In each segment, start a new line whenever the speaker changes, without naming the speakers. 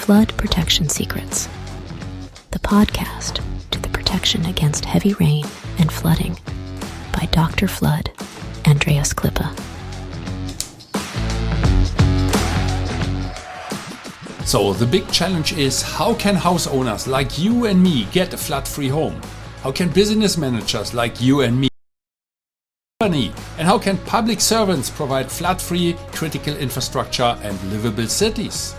Flood Protection Secrets, the podcast to the protection against heavy rain and flooding by Dr. Flood, Andreas Klippe.
So the big challenge is, how can house owners like you and me get a flood-free home? How can business managers like you and me? And how can public servants provide flood-free critical infrastructure and livable cities?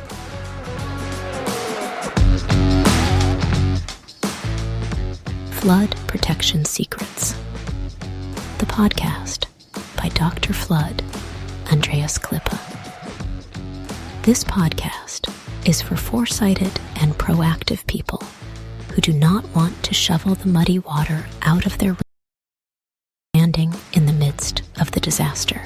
Flood Protection Secrets, the podcast by Dr. Flood, Andreas Klippe. This podcast is for foresighted and proactive people who do not want to shovel the muddy water out of their standing in the midst of the disaster.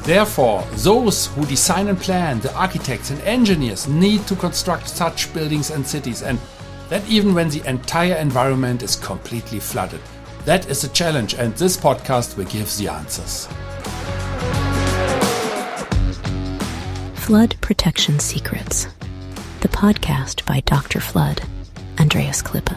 Therefore, those who design and plan, the architects and engineers, need to construct such buildings and cities, and that even when the entire environment is completely flooded. That is a challenge, and this podcast will give the answers.
Flood Protection Secrets, the podcast by Dr. Flood, Andreas Klippe.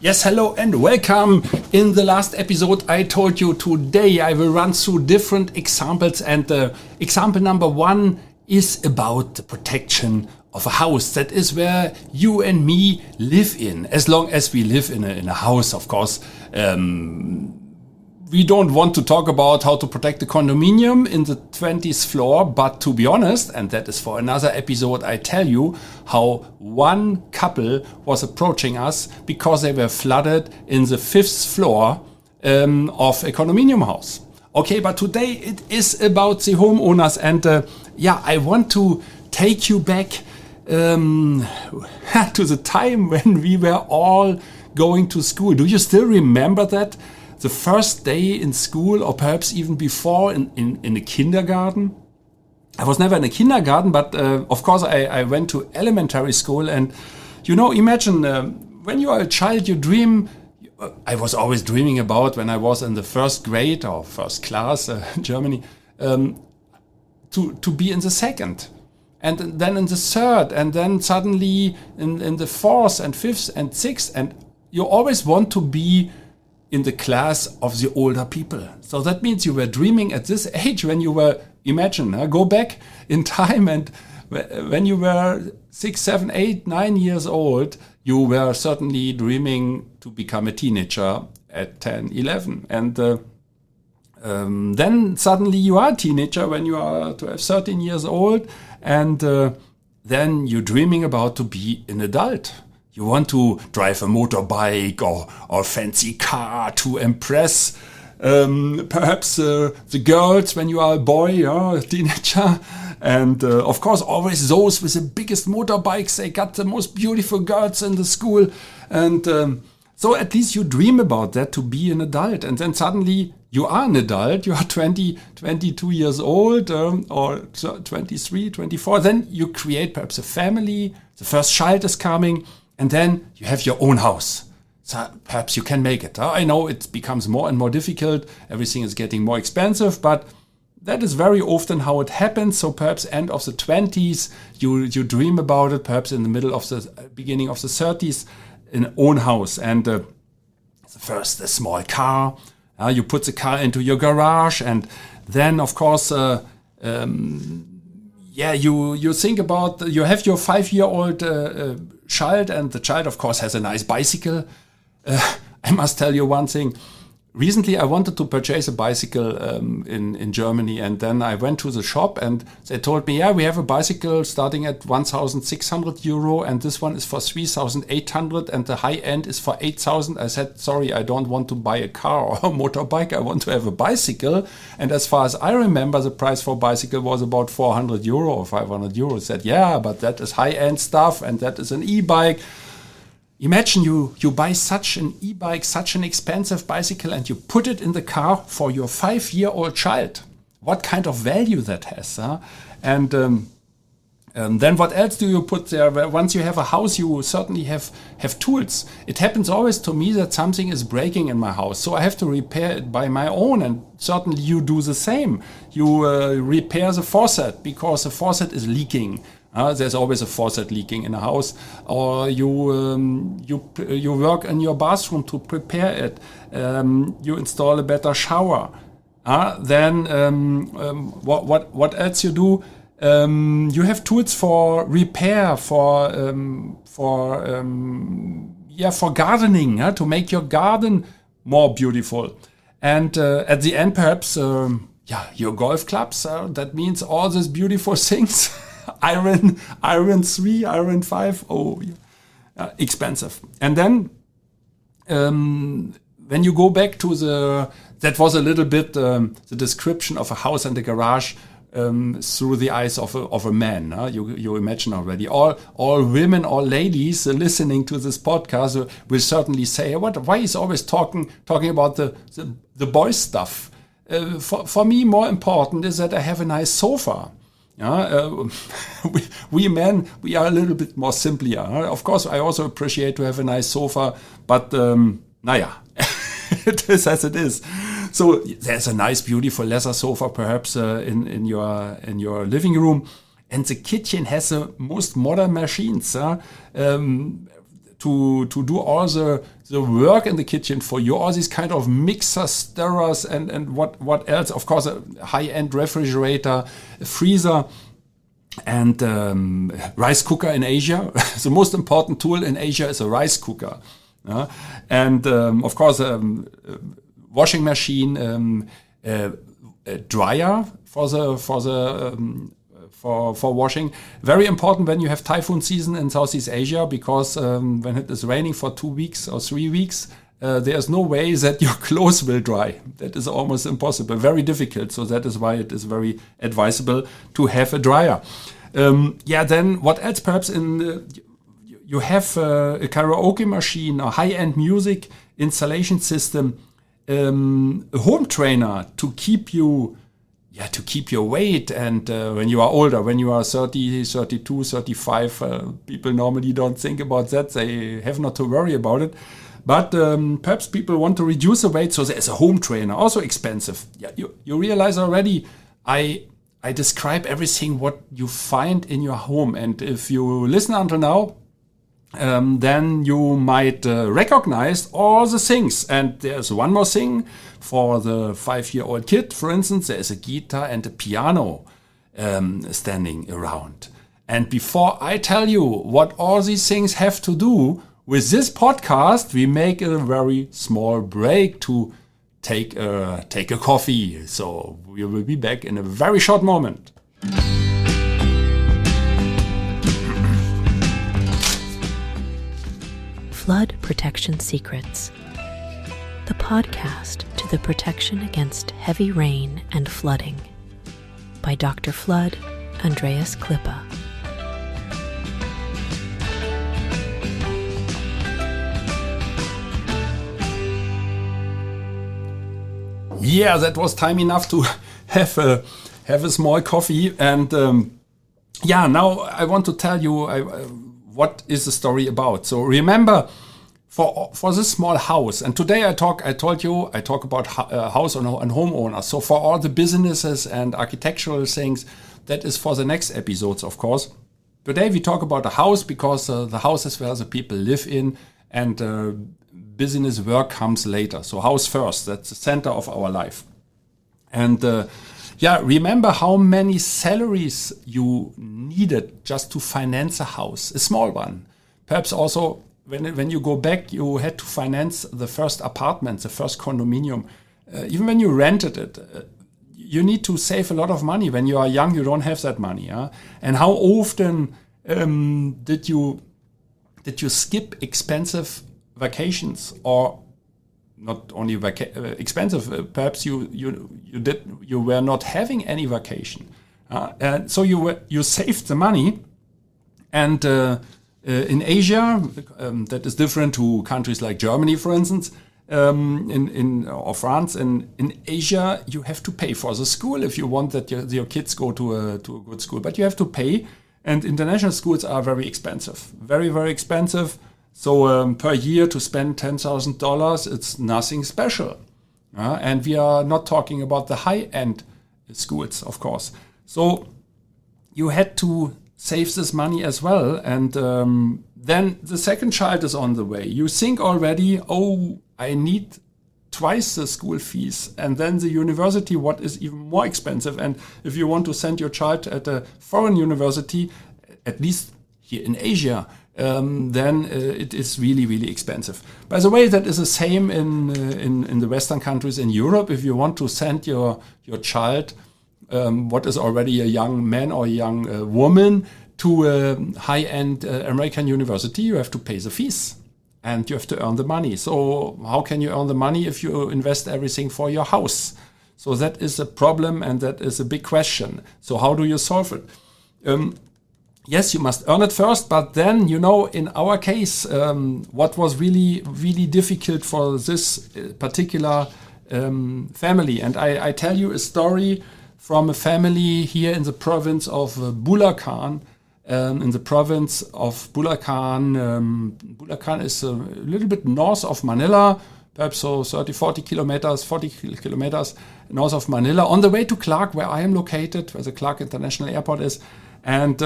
Yes, hello and welcome. In the last episode I told you today I will run through different examples, and example number one is about the protection of a house. That is where you and me live in, as long as we live in a house, of course. We don't want to talk about how to protect the condominium in the 20th floor, but to be honest, and that is for another episode, I tell you how one couple was approaching us because they were flooded in the 5th floor of a condominium house. Okay, but today it is about the homeowners, and I want to take you back to the time when we were all going to school. Do you still remember that? The first day in school, or perhaps even before in the kindergarten. I was never in a kindergarten, but of course I went to elementary school. And imagine when you are a child, you dream. I was always dreaming about, when I was in the first grade or first class in Germany, to be in the second, and then in the third, and then suddenly in the fourth and fifth and sixth, and you always want to be in the class of the older people. So that means you were dreaming at this age when you were, go back in time, and when you were 6, 7, 8, 9 years old, you were certainly dreaming to become a teenager at 10, 11. And then suddenly you are a teenager when you are 12, 13 years old, and then you're dreaming about to be an adult. You want to drive a motorbike or a fancy car to impress perhaps the girls when you are a boy, a teenager. And of course, always those with the biggest motorbikes, they got the most beautiful girls in the school. And so at least you dream about that, to be an adult. And then suddenly you are an adult, you are 20, 22 years old, or 23, 24. Then you create perhaps a family, the first child is coming, and then you have your own house. So perhaps you can make it. I know it becomes more and more difficult. Everything is getting more expensive, but that is very often how it happens. So perhaps end of the 20s, you dream about it. Perhaps in the middle of the beginning of the 30s, an own house. And first a small car. You put the car into your garage, and then of course you think about, you have your 5-year-old child, and the child, of course, has a nice bicycle. I must tell you one thing. Recently, I wanted to purchase a bicycle in Germany, and then I went to the shop, and they told me, we have a bicycle starting at 1,600 euro, and this one is for 3,800, and the high end is for 8,000. I said, sorry, I don't want to buy a car or a motorbike. I want to have a bicycle. And as far as I remember, the price for a bicycle was about 400 euro or 500 euro. I said, but that is high end stuff, and that is an e-bike. Imagine you buy such an e-bike, such an expensive bicycle, and you put it in the car for your 5-year-old child. What kind of value that has, huh? And Then what else do you put there? Well, once you have a house, you certainly have tools. It happens always to me that something is breaking in my house, so I have to repair it by my own, and certainly you do the same. You repair the faucet because the faucet is leaking. There's always a faucet leaking in a house, or you work in your bathroom to prepare it. You install a better shower. Then what else you do? You have tools for repair, for gardening, to make your garden more beautiful. And at the end, perhaps, your golf clubs. That means all these beautiful things. iron 3, iron 5. Expensive. And then when you go back to that was a little bit the description of a house and a garage through the eyes of a man. You imagine already. All women, all ladies listening to this podcast will certainly say, why is always talking about the boys stuff? For me, more important is that I have a nice sofa. We men, we are a little bit more simpler. Of course, I also appreciate to have a nice sofa, but it is as it is. So there's a nice, beautiful leather sofa, perhaps in your living room, and the kitchen has the most modern machines to do all the work in the kitchen for you. All these kind of mixers, stirrers, and what else? Of course, a high-end refrigerator, a freezer, and rice cooker in Asia. The most important tool in Asia is a rice cooker. And of course, washing machine, dryer for washing. Very important when you have typhoon season in Southeast Asia, because when it is raining for 2 weeks or 3 weeks, there's no way that your clothes will dry. That is almost impossible, very difficult. So that is why it is very advisable to have a dryer. Then what else? Perhaps you have a karaoke machine, a high-end music installation system, a home trainer to keep your weight. And when you are older, when you are 30, 32, 35, people normally don't think about that. They have not to worry about it. But perhaps people want to reduce the weight, so there's a home trainer, also expensive. You realize already, I describe everything what you find in your home. And if you listen until now, then you might recognize all the things. And there's one more thing. For the 5-year-old kid, for instance, there's a guitar and a piano standing around. And before I tell you what all these things have to do with this podcast, we make a very small break to take a coffee. So we will be back in a very short moment.
Flood Protection Secrets, the podcast to the protection against heavy rain and flooding, by Dr. Flood, Andreas Klippe.
Yeah, that was time enough to have a small coffee. And now I want to tell you what is the story about. So remember, for this small house, and today I talk about house and homeowners. So for all the businesses and architectural things, that is for the next episodes, of course. Today we talk about a house because the house is where the people live in, and business work comes later. So house first, that's the center of our life. And remember how many salaries you needed just to finance a house, a small one. Perhaps also when you go back, you had to finance the first apartment, the first condominium. Even when you rented it, you need to save a lot of money. When you are young, you don't have that money. And how often did you skip expensive vacations, or not only expensive? Perhaps you were not having any vacation, and so you saved the money. And in Asia, that is different to countries like Germany, for instance, or France. In Asia, you have to pay for the school if you want that your kids go to a good school. But you have to pay And international schools are very expensive, very, very expensive. So per year to spend $10,000, it's nothing special. And we are not talking about the high-end schools, of course. So you had to save this money as well. And then the second child is on the way. You think already, oh, I need twice the school fees. And then the university, what is even more expensive. And if you want to send your child at a foreign university, at least here in Asia, then it is really, really expensive. By the way, that is the same in the Western countries in Europe. If you want to send your child, what is already a young man or a young woman, to a high-end American university, you have to pay the fees and you have to earn the money. So how can you earn the money if you invest everything for your house? So that is a problem and that is a big question. So how do you solve it? Yes, you must earn it first, but then, in our case, what was really, really difficult for this particular family. And I tell you a story from a family here in the province of Bulacan. In the province of Bulacan, Bulacan is a little bit north of Manila, perhaps 40 kilometers north of Manila, on the way to Clark, where I am located, where the Clark International Airport is. And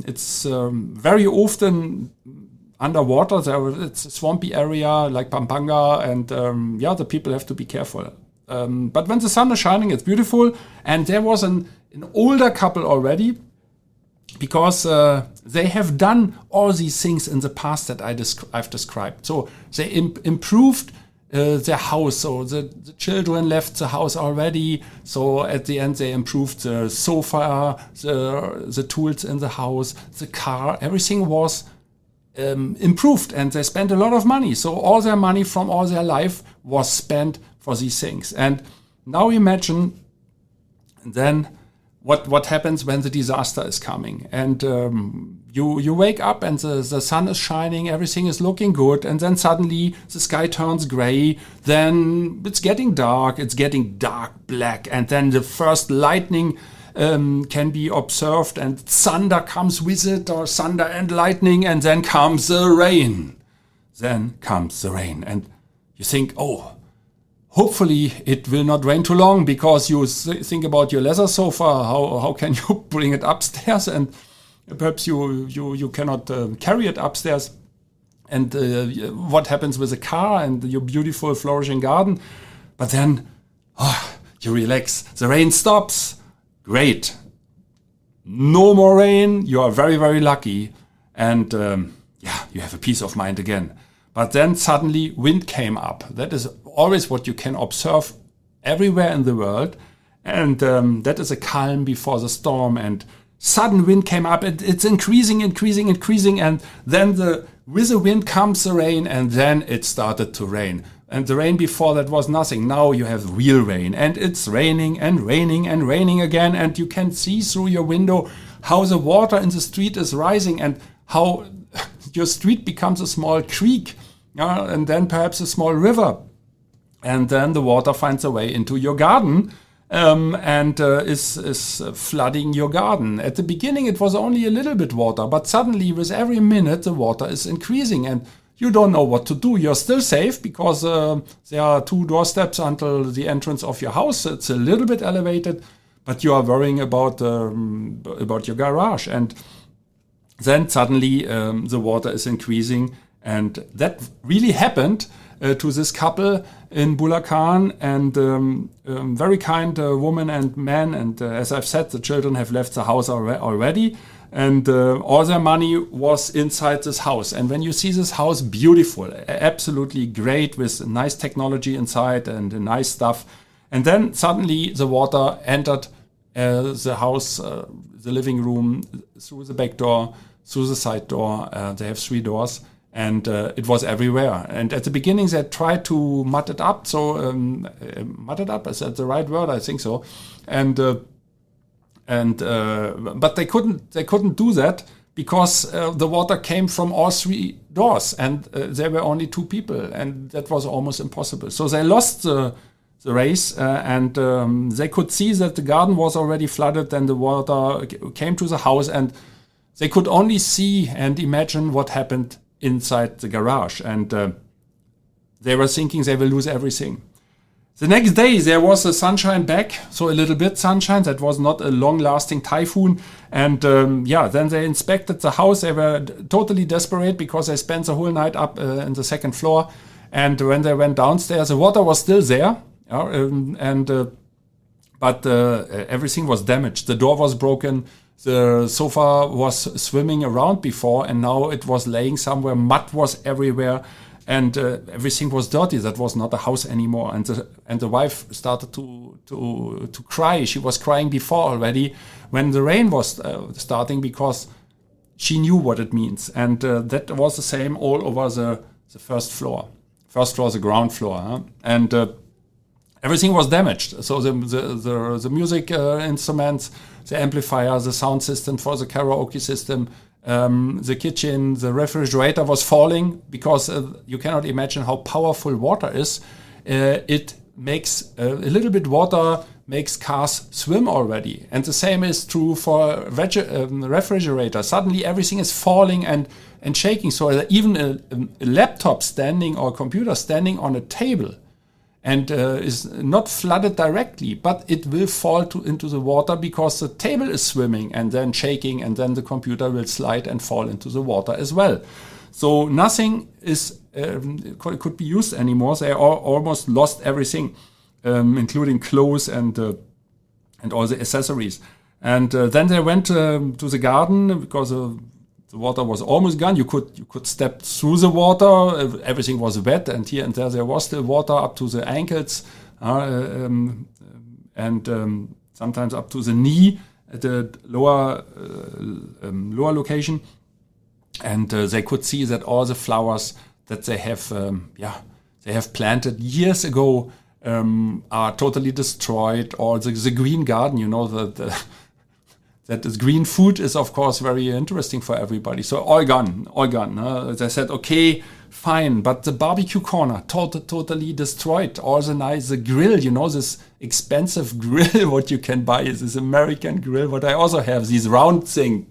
it's very often underwater. It's a swampy area like Pampanga, and the people have to be careful. But when the sun is shining, it's beautiful. And there was an older couple already, because they have done all these things in the past that I've described. So they improved their house. So the children left the house already. So at the end, they improved the sofa, the tools in the house, the car. Everything was improved, and they spent a lot of money. So all their money from all their life was spent for these things. And now imagine then what happens when the disaster is coming. And you wake up and the sun is shining, everything is looking good, and then suddenly the sky turns gray, then it's getting dark black, and then the first lightning can be observed, and thunder comes with it, or thunder and lightning, and then comes the rain. And you think, oh, hopefully it will not rain too long, because you think about your leather sofa. How can you bring it upstairs? And perhaps you cannot carry it upstairs. And what happens with the car and your beautiful flourishing garden? But then you relax. The rain stops. Great. No more rain. You are very, very lucky. And you have a peace of mind again. But then suddenly wind came up. That is always what you can observe everywhere in the world. And that is a calm before the storm. And sudden wind came up. It's increasing. And then with the wind comes the rain. And then it started to rain. And the rain before that was nothing. Now you have real rain. And it's raining again. And you can see through your window how the water in the street is rising, and how your street becomes a small creek. And then perhaps a small river. And then the water finds a way into your garden and is flooding your garden. At the beginning, it was only a little bit water, but suddenly with every minute, the water is increasing and you don't know what to do. You're still safe because there are 2 doorsteps until the entrance of your house. It's a little bit elevated, but you are worrying about your garage. And then suddenly the water is increasing. And that really happened to this couple in Bulacan, and very kind woman and man. And as I've said, the children have left the house already, and all their money was inside this house. And when you see this house, beautiful, absolutely great, with nice technology inside and nice stuff. And then suddenly the water entered the house, the living room, through the back door, through the side door. They have 3 doors. And it was everywhere. And at the beginning, they tried to mud it up. So mud it up, is that the right word? I think so. But they couldn't do that because the water came from all 3 doors, and there were only 2 people, and that was almost impossible. So they lost the race, and they could see that the garden was already flooded. Then the water came to the house, and they could only see and imagine what happened inside the garage. And they were thinking they will lose everything. The next day, there was the sunshine back, so a little bit sunshine. That was not a long-lasting typhoon. And then they inspected the house. They were totally desperate because they spent the whole night up in the second floor. And when they went downstairs, the water was still there. But everything was damaged. The door was broken. The sofa was swimming around before, and now it was laying somewhere. Mud was everywhere. And everything was dirty. That was not a house anymore. And the wife started to cry. She was crying before already when the rain was starting, because she knew what it means. And that was the same all over the first floor. First floor, the ground floor. Huh? And everything was damaged. So the music instruments, the amplifier, the sound system for the karaoke system, the kitchen, the refrigerator was falling, because you cannot imagine how powerful water is. It makes a little bit water makes cars swim already. And the same is true for refrigerator. Suddenly everything is falling and shaking. So even a laptop standing or computer standing on a table and is not flooded directly, but it will fall into the water because the table is swimming and then shaking, and then the computer will slide and fall into the water as well. So nothing is could be used anymore. They almost lost everything, including clothes and all the accessories. And then they went to the garden because the water was almost gone. You could step through the water. Everything was wet, and here and there was still water up to the ankles, and sometimes up to the knee at the lower location. And they could see that all the flowers that they have planted years ago are totally destroyed. Or the green garden, that is green food is, of course, very interesting for everybody. So all gone. They said, okay, fine, but the barbecue corner totally destroyed. All the grill, this expensive grill, what you can buy is this American grill, what I also have, this round thing,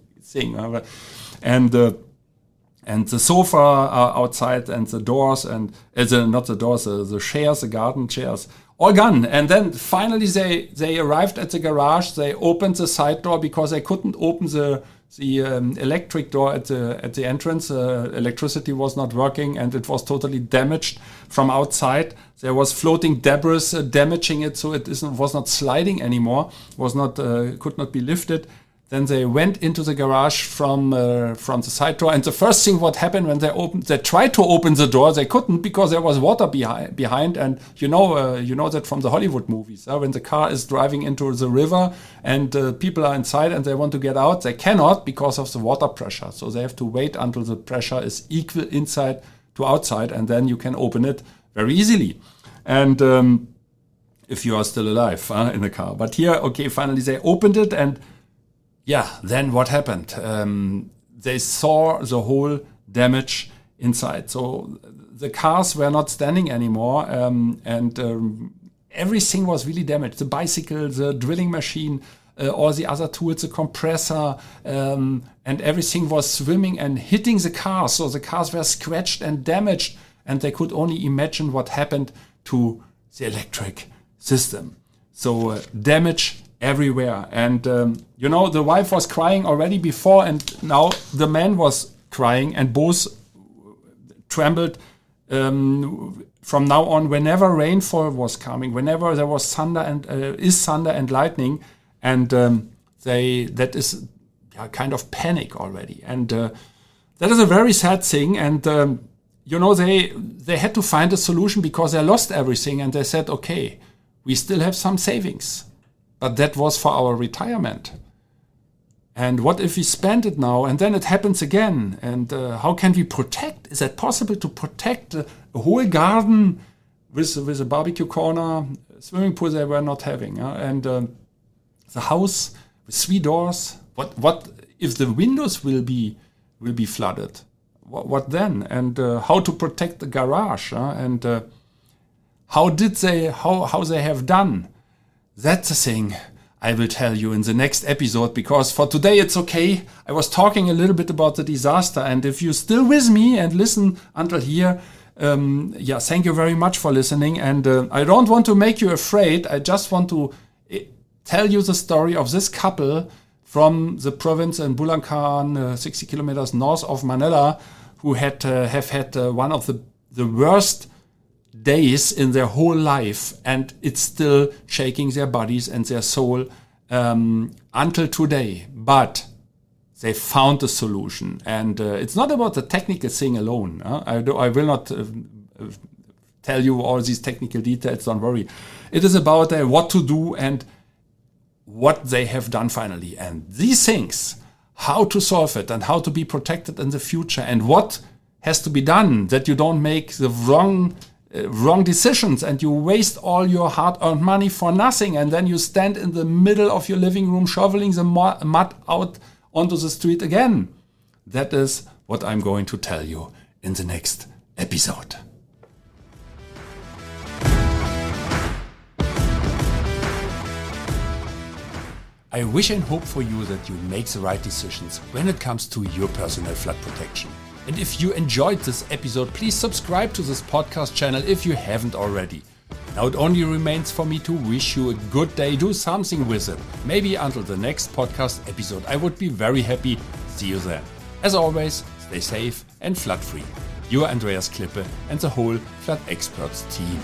and the sofa are outside, and the doors, and not the doors, the chairs, the garden chairs, all gone. And then finally they arrived at the garage. They opened the side door because they couldn't open the electric door at the entrance. Electricity was not working, and it was totally damaged from outside. There was floating debris damaging it, so it was not sliding anymore. Could not be lifted. Then they went into the garage from the side door, and the first thing what happened when they tried to open the door, they couldn't because there was water behind. And you know that from the Hollywood movies, when the car is driving into the river and people are inside and they want to get out, they cannot because of the water pressure. So they have to wait until the pressure is equal inside to outside, and then you can open it very easily. And if you are still alive in the car, but here, okay, finally they opened it. And then what happened? They saw the whole damage inside. So the cars were not standing anymore, and everything was really damaged. The bicycle, the drilling machine, all the other tools, the compressor, and everything was swimming and hitting the cars. So the cars were scratched and damaged, and they could only imagine what happened to the electric system. So damage everywhere. And the wife was crying already before, and now the man was crying, and both trembled from now on whenever rainfall was coming, whenever there was thunder and lightning, and that is kind of panic already. And that is a very sad thing. And they had to find a solution because they lost everything, and they said, okay, we still have some savings, but that was for our retirement. And what if we spend it now and then it happens again? And how can we protect? Is that possible to protect a whole garden with a barbecue corner, swimming pool they were not having, and the house with 3 doors? What if the windows will be flooded? What then? And how to protect the garage? And how they have done? That's the thing I will tell you in the next episode, because for today it's okay. I was talking a little bit about the disaster, and if you're still with me and listen until here, thank you very much for listening. And I don't want to make you afraid. I just want to tell you the story of this couple from the province in Bulacan, 60 kilometers north of Manila, who have had one of the worst days in their whole life, and it's still shaking their bodies and their soul until today. But they found a solution, and it's not about the technical thing alone. I will not tell you all these technical details, don't worry. It is about what to do and what they have done finally. And these things, how to solve it and how to be protected in the future, and what has to be done that you don't make the wrong decisions and you waste all your hard-earned money for nothing, and then you stand in the middle of your living room shoveling the mud out onto the street again. That is what I'm going to tell you in the next episode. I wish and hope for you that you make the right decisions when it comes to your personal flood protection. And if you enjoyed this episode, please subscribe to this podcast channel if you haven't already. Now it only remains for me to wish you a good day. Do something with it. Maybe until the next podcast episode. I would be very happy. See you then. As always, stay safe and flood free. Your Andreas Klippe and the whole Flood Experts team.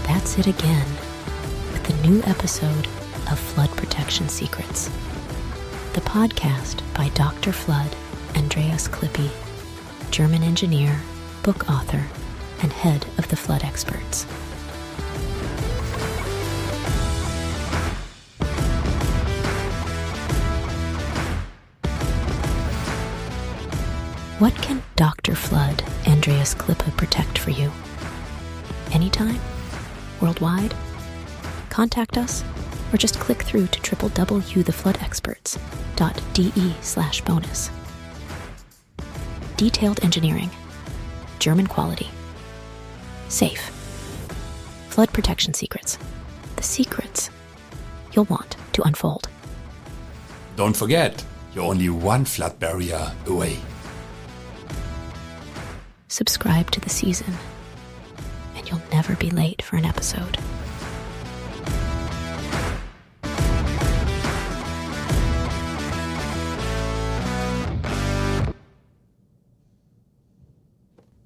That's it again with the new episode of Flood Protection Secrets, the podcast by Dr. Flood Andreas Klippe, German engineer, book author, and head of the Flood Experts. What can Dr. Flood Andreas Klippe protect for you? Anytime? Worldwide? Contact us or just click through to www.thefloodexperts.de/bonus. Detailed engineering, German quality, safe, flood protection secrets, the secrets you'll want to unfold.
Don't forget, you're only one flood barrier away.
Subscribe to the season, and you'll never be late for an episode.